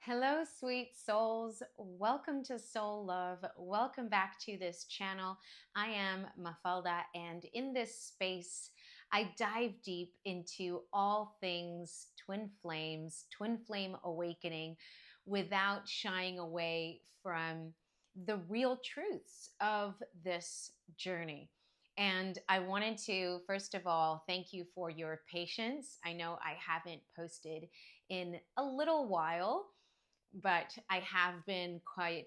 Hello, sweet souls. Welcome to Soul Love. Welcome back to this channel. I am Mafalda, and in this space, I dive deep into all things twin flames, twin flame awakening, without shying away from the real truths of this journey. And I wanted to, first of all, thank you for your patience. I know I haven't posted in a little while, but I have been quite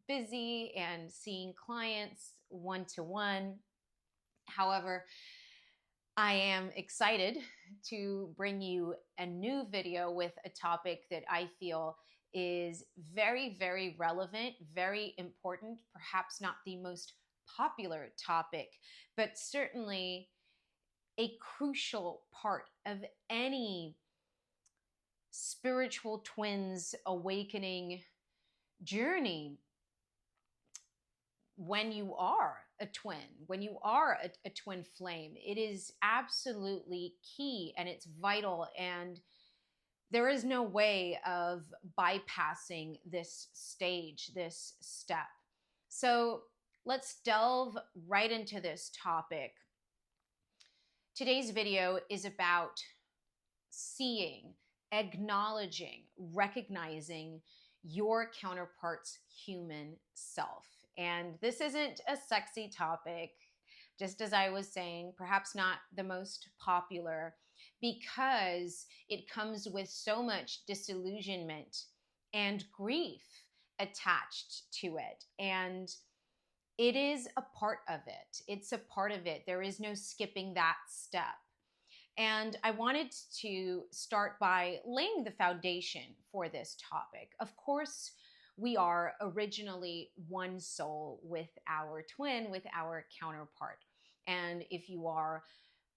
busy and seeing clients one to one. However, I am excited to bring you a new video with a topic that I feel is very, very relevant, very important, perhaps not the most popular topic, but certainly a crucial part of any spiritual twins awakening journey. When you are a twin, when you are a twin flame, it is absolutely key and it's vital, and there is no way of bypassing this stage, this step. So let's delve right into this topic. Today's video is about seeing, acknowledging, recognizing your counterpart's human self. And this isn't a sexy topic, just as I was saying, perhaps not the most popular, because it comes with so much disillusionment and grief attached to it. And it is a part of it. It's a part of it. There is no skipping that step. And I wanted to start by laying the foundation for this topic. Of course, we are originally one soul with our twin, with our counterpart. And if you are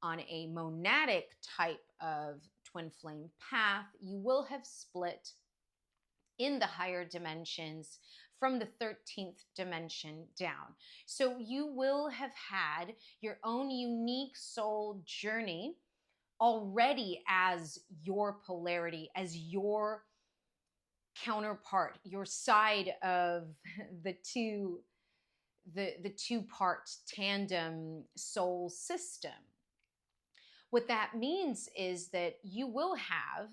on a monadic type of twin flame path, you will have split in the higher dimensions from the 13th dimension down. So you will have had your own unique soul journey already as your polarity, as your counterpart, your side of the two-part tandem soul system. What that means is that you will have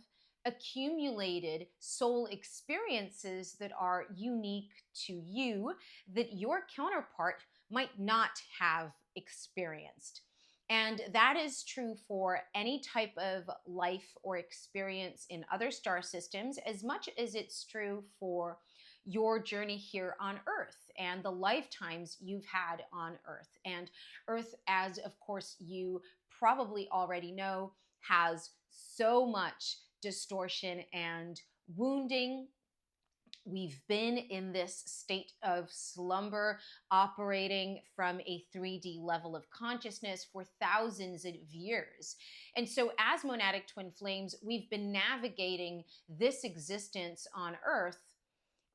accumulated soul experiences that are unique to you, that your counterpart might not have experienced. And that is true for any type of life or experience in other star systems, as much as it's true for your journey here on Earth and the lifetimes you've had on Earth. And Earth, as of course you probably already know, has so much distortion and wounding. We've been in this state of slumber, operating from a 3D level of consciousness for thousands of years. And so as monadic twin flames, we've been navigating this existence on Earth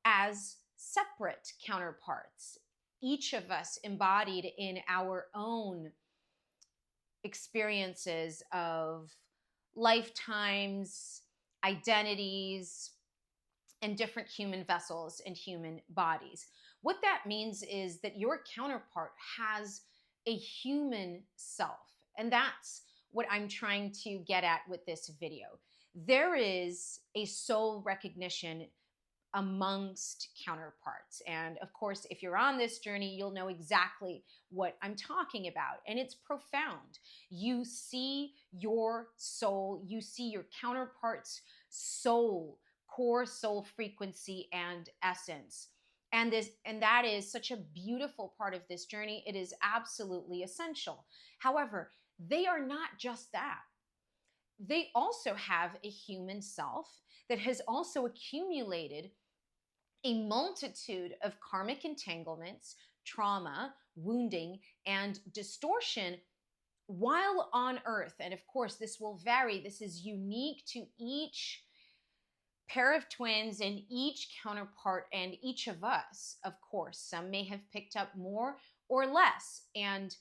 as separate counterparts, each of us embodied in our own experiences of lifetimes, identities, and different human vessels and human bodies. What that means is that your counterpart has a human self. And that's what I'm trying to get at with this video. There is a soul recognition amongst counterparts. And of course, if you're on this journey, you'll know exactly what I'm talking about. And it's profound. You see your soul, you see your counterpart's soul, core soul frequency and essence. And that is such a beautiful part of this journey. It is absolutely essential. However, they are not just that. They also have a human self that has also accumulated a multitude of karmic entanglements, trauma, wounding, and distortion while on Earth. And of course, this will vary. This is unique to each pair of twins and each counterpart and each of us. Of course, some may have picked up more or less. And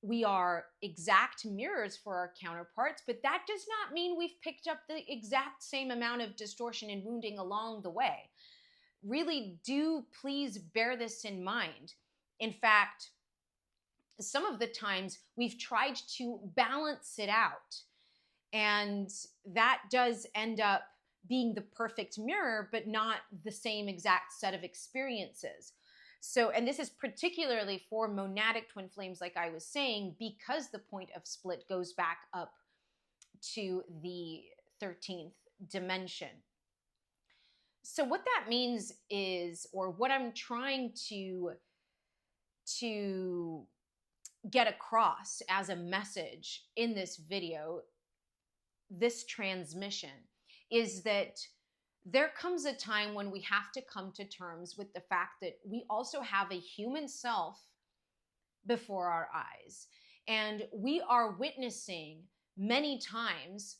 we are exact mirrors for our counterparts, but that does not mean we've picked up the exact same amount of distortion and wounding along the way. Really do please bear this in mind. In fact, some of the times we've tried to balance it out, and that does end up being the perfect mirror, but not the same exact set of experiences. So, and this is particularly for monadic twin flames, like I was saying, because the point of split goes back up to the 13th dimension. So what that means is, or what I'm trying to get across as a message in this video, this transmission, is that there comes a time when we have to come to terms with the fact that we also have a human self before our eyes. And we are witnessing many times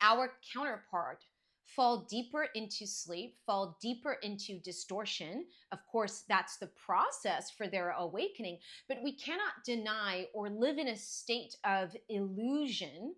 our counterpart fall deeper into sleep, fall deeper into distortion. Of course, that's the process for their awakening, but we cannot deny or live in a state of illusion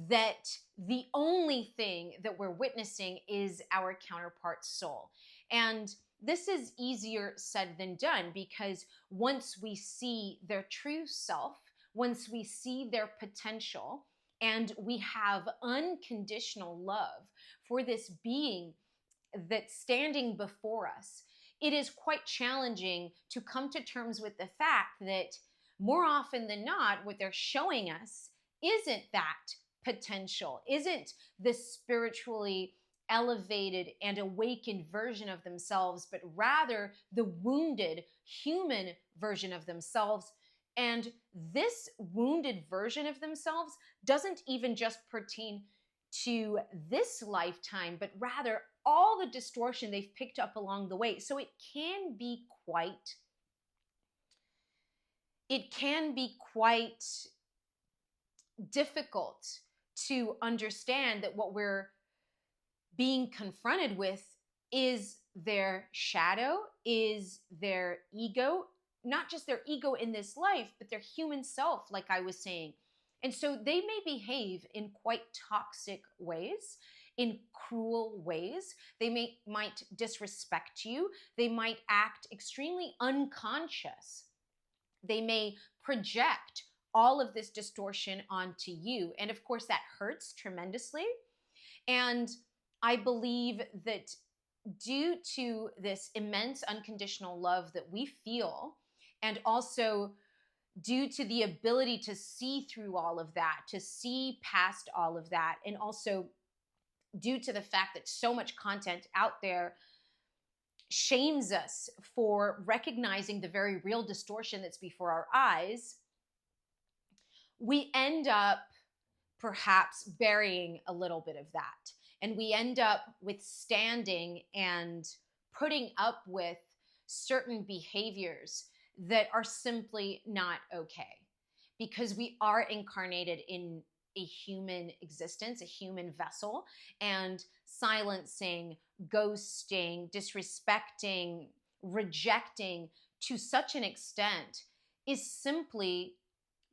that the only thing that we're witnessing is our counterpart's soul. And this is easier said than done, because once we see their true self, once we see their potential, and we have unconditional love for this being that's standing before us, it is quite challenging to come to terms with the fact that more often than not, what they're showing us isn't that potential, isn't the spiritually elevated and awakened version of themselves, but rather the wounded human version of themselves. And this wounded version of themselves doesn't even just pertain to this lifetime, but rather all the distortion they've picked up along the way. So it can be quite difficult to understand that what we're being confronted with is their shadow, is their ego, not just their ego in this life, but their human self, like I was saying. And so they may behave in quite toxic ways, in cruel ways. They might disrespect you. They might act extremely unconscious. They may project all of this distortion onto you. And of course, that hurts tremendously. And I believe that due to this immense unconditional love that we feel, and also due to the ability to see through all of that, to see past all of that, and also due to the fact that so much content out there shames us for recognizing the very real distortion that's before our eyes, we end up perhaps burying a little bit of that. And we end up withstanding and putting up with certain behaviors that are simply not okay, because we are incarnated in a human existence, a human vessel, and silencing, ghosting, disrespecting, rejecting to such an extent is simply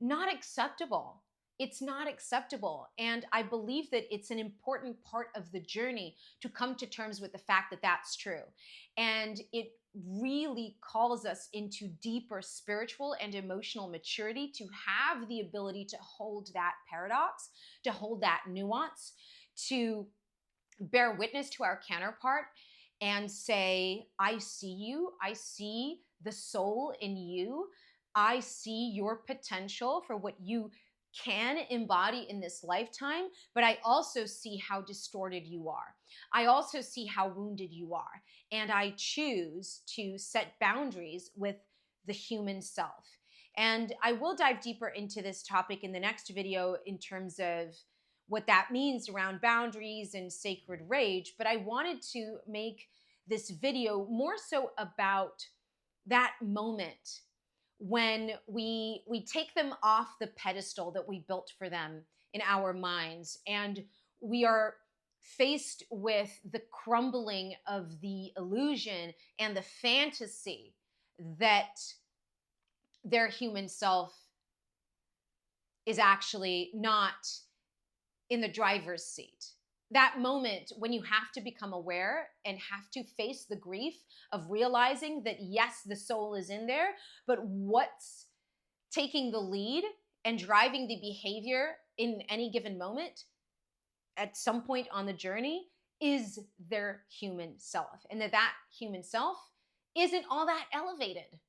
not acceptable. It's not acceptable. And I believe that it's an important part of the journey to come to terms with the fact that that's true. And it really calls us into deeper spiritual and emotional maturity to have the ability to hold that paradox, to hold that nuance, to bear witness to our counterpart and say, I see you. I see the soul in you. I see your potential for what you can embody in this lifetime, but I also see how distorted you are. I also see how wounded you are. And I choose to set boundaries with the human self. And I will dive deeper into this topic in the next video in terms of what that means around boundaries and sacred rage. But I wanted to make this video more so about that moment when we take them off the pedestal that we built for them in our minds, and we are faced with the crumbling of the illusion and the fantasy that their human self is actually not in the driver's seat. That moment when you have to become aware and have to face the grief of realizing that, yes, the soul is in there, but what's taking the lead and driving the behavior in any given moment at some point on the journey is their human self. And that human self isn't all that elevated,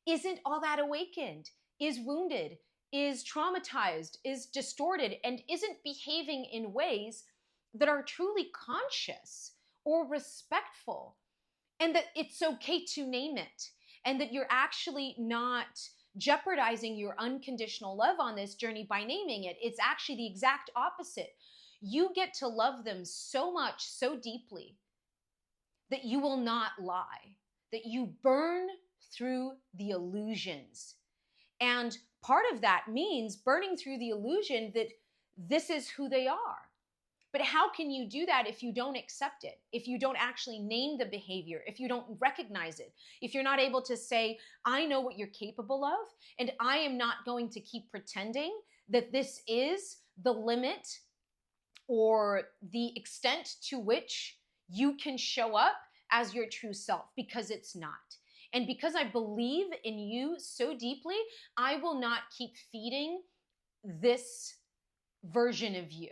isn't all that awakened, is wounded, is traumatized, is distorted, and isn't behaving in ways that are truly conscious or respectful. And that it's okay to name it. And that you're actually not jeopardizing your unconditional love on this journey by naming it. It's actually the exact opposite. You get to love them so much, so deeply, that you will not lie, that you burn through the illusions. And part of that means burning through the illusion that this is who they are. But how can you do that if you don't accept it? If you don't actually name the behavior, if you don't recognize it, if you're not able to say, I know what you're capable of, and I am not going to keep pretending that this is the limit or the extent to which you can show up as your true self, because it's not. And because I believe in you so deeply, I will not keep feeding this version of you.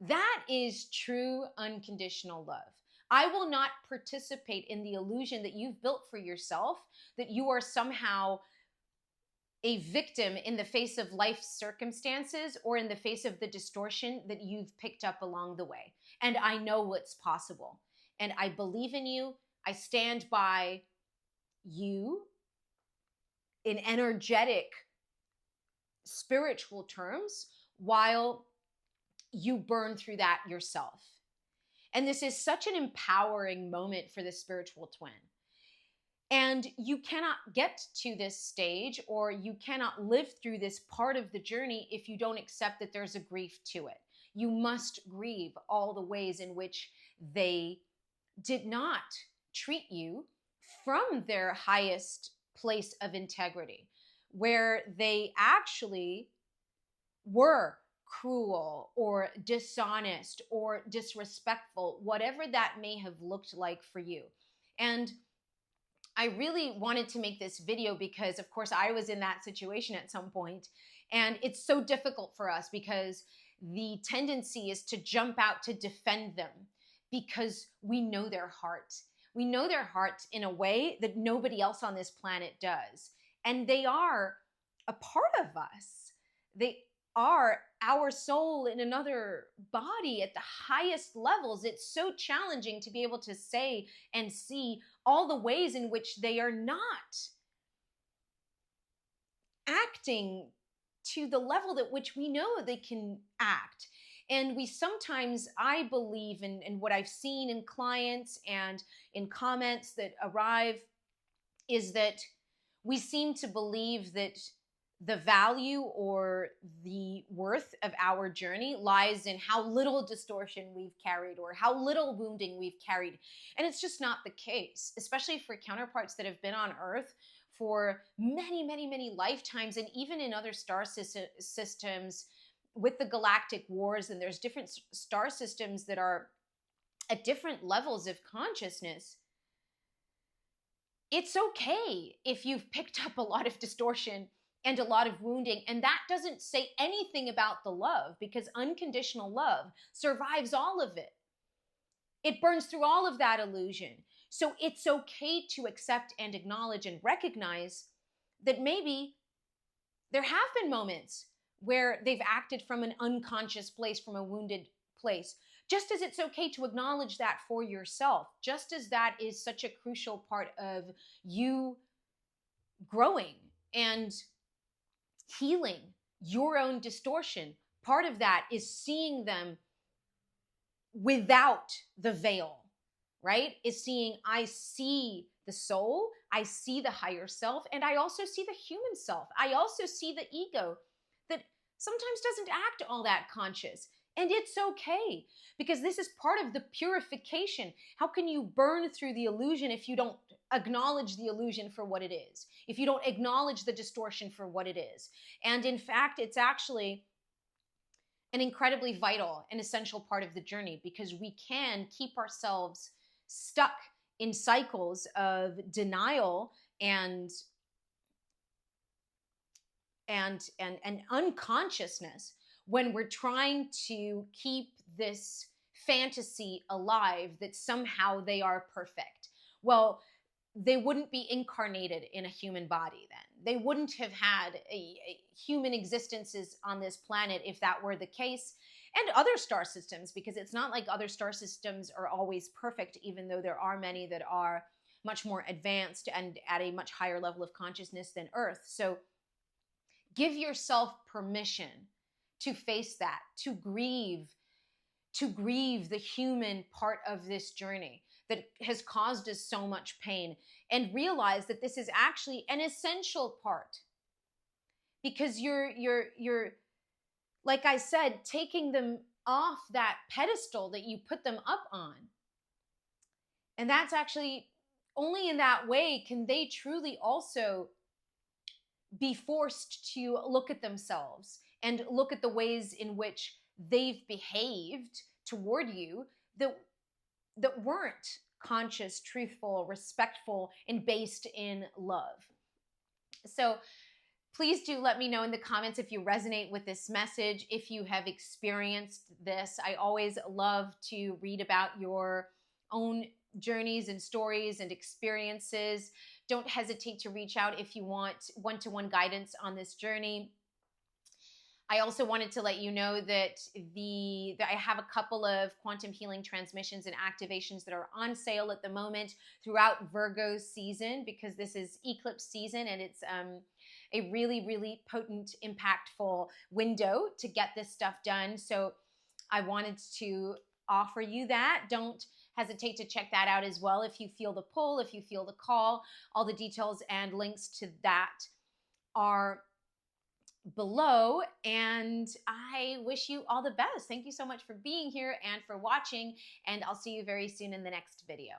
That is true unconditional love. I will not participate in the illusion that you've built for yourself, that you are somehow a victim in the face of life's circumstances or in the face of the distortion that you've picked up along the way. And I know what's possible. And I believe in you. I stand by you in energetic, spiritual terms while you burn through that yourself. And this is such an empowering moment for the spiritual twin. And you cannot get to this stage, or you cannot live through this part of the journey if you don't accept that there's a grief to it. You must grieve all the ways in which they did not treat you from their highest place of integrity, where they actually were cruel or dishonest or disrespectful, whatever that may have looked like for you. And I really wanted to make this video because, of course, I was in that situation at some point, and it's so difficult for us because the tendency is to jump out to defend them because we know their heart. We know their heart in a way that nobody else on this planet does. And they are a part of us. They are our soul in another body at the highest levels. It's so challenging to be able to say and see all the ways in which they are not acting to the level at which we know they can act. And we sometimes, I believe in what I've seen in clients and in comments that arrive, is that we seem to believe that the value or the worth of our journey lies in how little distortion we've carried or how little wounding we've carried. And it's just not the case, especially for counterparts that have been on Earth for many, many, many lifetimes, and even in other star systems with the galactic wars. And there's different star systems that are at different levels of consciousness. It's okay if you've picked up a lot of distortion and a lot of wounding, and that doesn't say anything about the love, because unconditional love survives all of it. It burns through all of that illusion. So it's okay to accept and acknowledge and recognize that maybe there have been moments where they've acted from an unconscious place, from a wounded place. Just as it's okay to acknowledge that for yourself, just as that is such a crucial part of you growing and healing your own distortion. Part of that is seeing them without the veil, right? Is seeing, I see the soul, I see the higher self, and I also see the human self. I also see the ego that sometimes doesn't act all that conscious. And it's okay, because this is part of the purification. How can you burn through the illusion if you don't acknowledge the illusion for what it is? If you don't acknowledge the distortion for what it is? And in fact, it's actually an incredibly vital and essential part of the journey, because we can keep ourselves stuck in cycles of denial and unconsciousness when we're trying to keep this fantasy alive that somehow they are perfect. Well, they wouldn't be incarnated in a human body then. They wouldn't have had a human existences on this planet if that were the case, and other star systems, because it's not like other star systems are always perfect, even though there are many that are much more advanced and at a much higher level of consciousness than Earth. So give yourself permission to face that, to grieve the human part of this journey that has caused us so much pain, and realize that this is actually an essential part, because you're like I said, taking them off that pedestal that you put them up on. And that's actually only in that way can they truly also be forced to look at themselves and look at the ways in which they've behaved toward you that weren't conscious, truthful, respectful, and based in love. So please do let me know in the comments if you resonate with this message, if you have experienced this. I always love to read about your own journeys and stories and experiences. Don't hesitate to reach out if you want one-to-one guidance on this journey. I also wanted to let you know that I have a couple of quantum healing transmissions and activations that are on sale at the moment throughout Virgo season, because this is eclipse season, and it's a really, really potent, impactful window to get this stuff done. So I wanted to offer you that. Don't hesitate to check that out as well if you feel the pull, if you feel the call. All the details and links to that are below, and I wish you all the best. Thank you so much for being here and for watching, and I'll see you very soon in the next video.